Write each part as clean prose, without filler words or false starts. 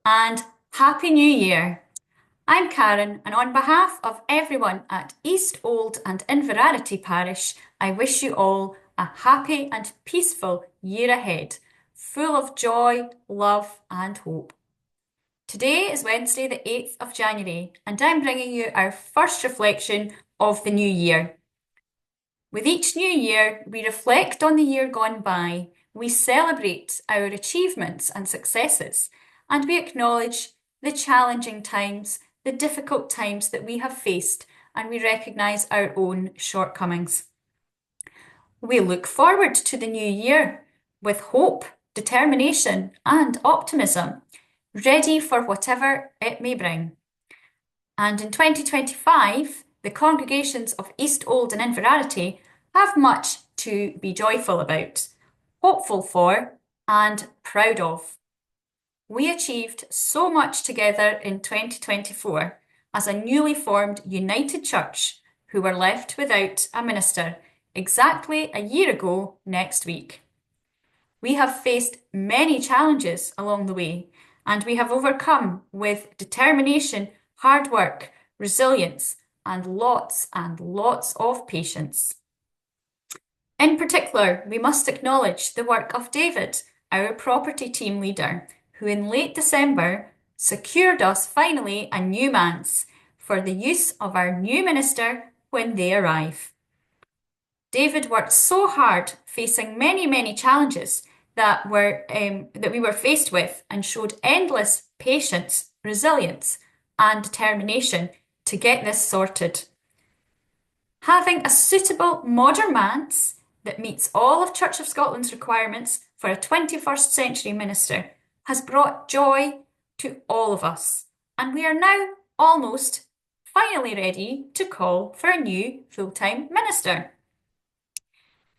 and Happy New Year. I'm Karen, and on behalf of everyone at East Old and Inverarity Parish, I wish you all a happy and peaceful year ahead, full of joy, love, and hope. Today is Wednesday, the 8th of January, and I'm bringing you our first reflection of the new year. With each new year, we reflect on the year gone by, we celebrate our achievements and successes, and we acknowledge the challenging times, the difficult times that we have faced, and we recognise our own shortcomings. We look forward to the new year with hope, determination, and optimism, ready for whatever it may bring. And in 2025, the congregations of East Old and Inverarity have much to be joyful about, hopeful for, and proud of. We achieved so much together in 2024 as a newly formed United Church who were left without a minister exactly a year ago next week. We have faced many challenges along the way, and we have overcome with determination, hard work, resilience, and lots of patience. In particular, we must acknowledge the work of David, our property team leader, who in late December secured us finally a new manse for the use of our new minister when they arrive. David worked so hard, facing many challenges that we were faced with, and showed endless patience, resilience, and determination to get this sorted. Having a suitable modern manse that meets all of Church of Scotland's requirements for a 21st century minister has brought joy to all of us, and we are now almost finally ready to call for a new full-time minister.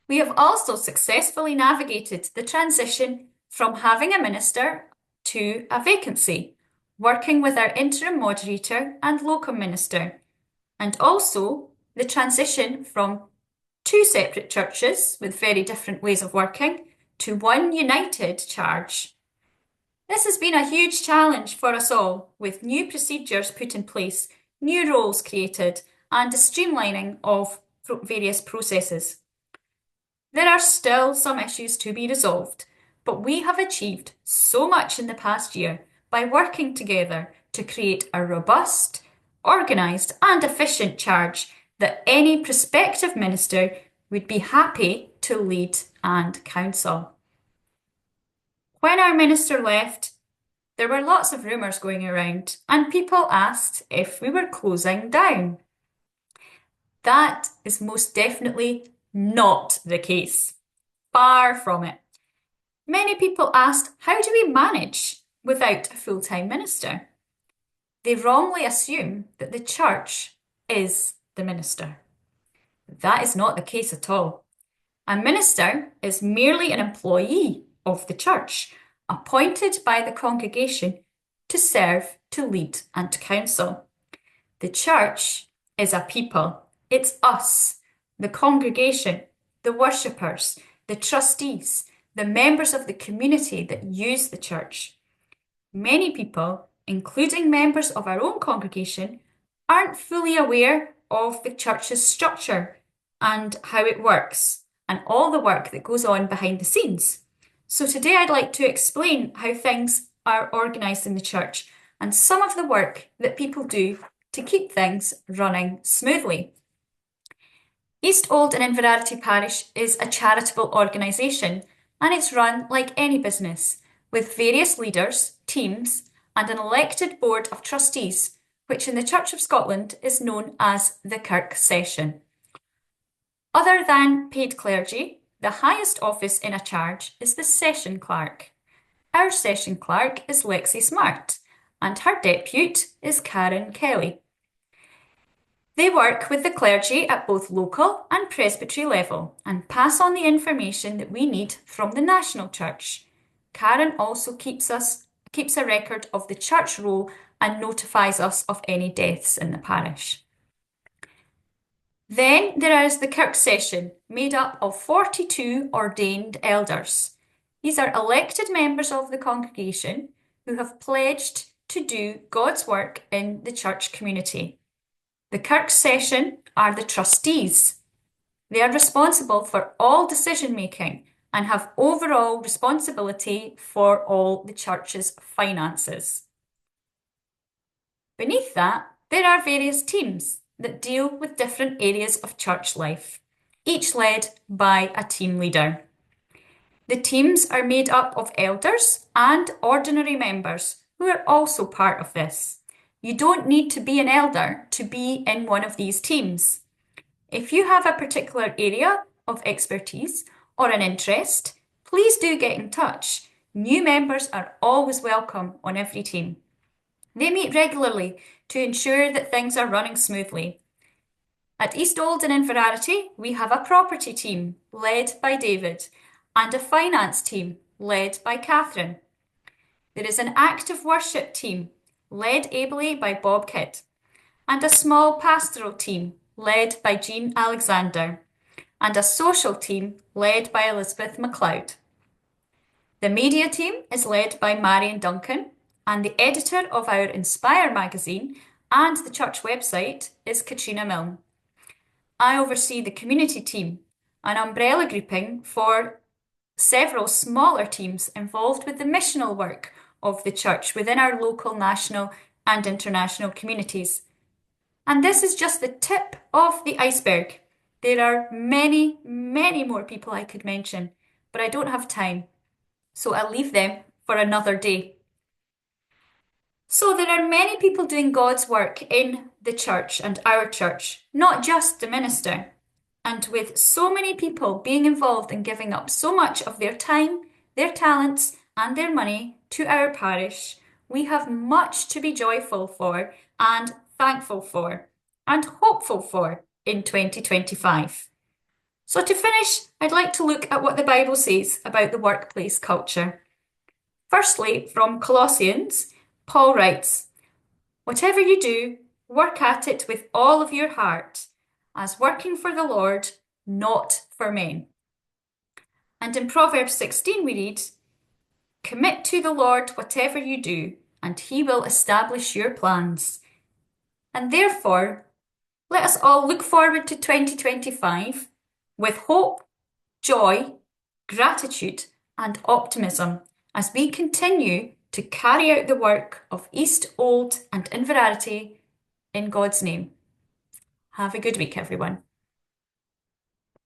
We have also successfully navigated the transition from having a minister to a vacancy, working with our interim moderator and locum minister, and also the transition from two separate churches with very different ways of working to one united charge. This has been a huge challenge for us all, with new procedures put in place, new roles created, and a streamlining of various processes. There are still some issues to be resolved, but we have achieved so much in the past year by working together to create a robust, organised, and efficient charge that any prospective minister would be happy to lead and counsel. When our minister left, there were lots of rumours going around, and people asked if we were closing down. That is most definitely not the case. Far from it. Many people asked, how do we manage without a full-time minister? They wrongly assume that the church is the minister. That is not the case at all. A minister is merely an employee of the church, appointed by the congregation to serve, to lead, and to counsel. The church is a people. It's us, the congregation, the worshippers, the trustees, the members of the community that use the church. Many people, including members of our own congregation, aren't fully aware of the church's structure and how it works, and all the work that goes on behind the scenes. So today I'd like to explain how things are organised in the church and some of the work that people do to keep things running smoothly. East Old and Inverarity Parish is a charitable organisation, and it's run like any business, with various leaders, teams, and an elected board of trustees, which in the Church of Scotland is known as the Kirk Session. Other than paid clergy, the highest office in a charge is the session clerk. Our session clerk is Lexi Smart, and her depute is Karen Kelly. They work with the clergy at both local and presbytery level and pass on the information that we need from the national church. Karen also keeps a record of the church roll and notifies us of any deaths in the parish. Then there is the Kirk Session, made up of 42 ordained elders. These are elected members of the congregation who have pledged to do God's work in the church community. The Kirk session are the trustees. They are responsible for all decision making and have overall responsibility for all the church's finances. Beneath that, there are various teams that deal with different areas of church life, each led by a team leader. The teams are made up of elders and ordinary members who are also part of this. You don't need to be an elder to be in one of these teams. If you have a particular area of expertise or an interest, please do get in touch. New members are always welcome on every team. They meet regularly to ensure that things are running smoothly. At East Old and Inverarity, we have a property team led by David and a finance team led by Catherine. There is an active worship team led ably by Bob Kidd and a small pastoral team led by Jean Alexander and a social team led by Elizabeth MacLeod. The media team is led by Marion Duncan, and the editor of our Inspire magazine and the church website is Katrina Milne. I oversee the community team, an umbrella grouping for several smaller teams involved with the missional work of the church within our local, national and international communities. And this is just the tip of the iceberg. There are many, many more people I could mention, but I don't have time, so I'll leave them for another day. So there are many people doing God's work in the church and our church, not just the minister. And with so many people being involved and giving up so much of their time, their talents, and their money to our parish, we have much to be joyful for and thankful for and hopeful for in 2025. So to finish, I'd like to look at what the Bible says about the workplace culture. Firstly, from Colossians, Paul writes, "Whatever you do, work at it with all of your heart, as working for the Lord, not for men." And in Proverbs 16 we read, "Commit to the Lord whatever you do, and he will establish your plans." And therefore, let us all look forward to 2025 with hope, joy, gratitude, and optimism as we continue to carry out the work of East, Old, and Inverarity in God's name. Have a good week, everyone.